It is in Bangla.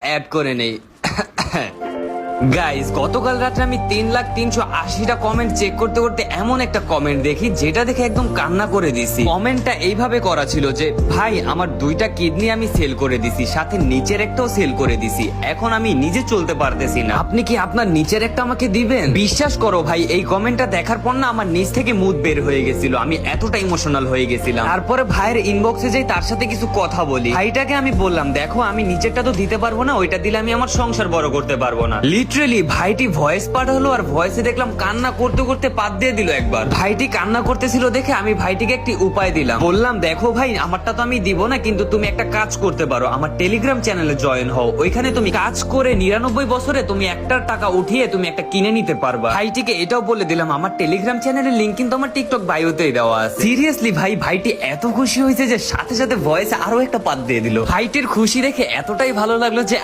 অ্যাড করে নেই। গাইস, গতকাল রাতে আমি 3,380টা কমেন্ট চেক করতে করতে এমন একটা কমেন্ট দেখি যেটা দেখে একদম কান্না করে দিছি। কমেন্টটা এইভাবে করা ছিল যে, ভাই আমার 2টা কিডনি আমি সেল করে দিছি, সাথে নিচের একটাও সেল করে দিছি, এখন আমি নিজে চলতে পারতেছি না, আপনি কি আপনার নিচের একটা আমাকে দিবেন? বিশ্বাস করো ভাই, এই কমেন্টটা দেখার পর না আমার নিচ থেকে মুড বের হয়ে গেছিল, আমি এতটা ইমোশনাল হয়ে গেছিলাম। তারপরে ভাইয়ের ইনবক্সে যাই, তার সাথে কিছু কথা বলি। ভাইটাকে আমি বললাম, দেখো আমি নিচেরটা তো দিতে পারবো না, ওইটা দিলে আমি আমার সংসার বড় করতে পারবো না। লিটারেলি ভাইটি ভয়েস পাঠালো, আর ভয়েসে দেখলাম কান্না করতে করতে পাত দিয়ে দিল একবার। ভাইটি কান্না করতেছিল দেখে আমি ভাইটিকে একটি উপায় দিলাম, বললাম দেখো ভাই আমারটা তো আমি দিব না, কিন্তু তুমি একটা কাজ করতে পারো, আমার টেলিগ্রাম চ্যানেলে জয়েন হও, ওইখানে তুমি কাজ করে 99 বছরে তুমি একটা টাকা উঠিয়ে তুমি একটা কিনে নিতে পারবা। ভাইটিকে এটাও বলে দিলাম আমার টেলিগ্রাম চ্যানেলের লিংক কিন্তু আমার টিকটক বায়োতেই দেওয়া আছে। সিরিয়াসলি ভাই, ভাইটি এত খুশি হয়েছে যে সাথে সাথে ভয়েসে আরো একটা পাত দিয়ে দিল। ভাইটির খুশি দেখে এতটাই ভালো লাগলো যে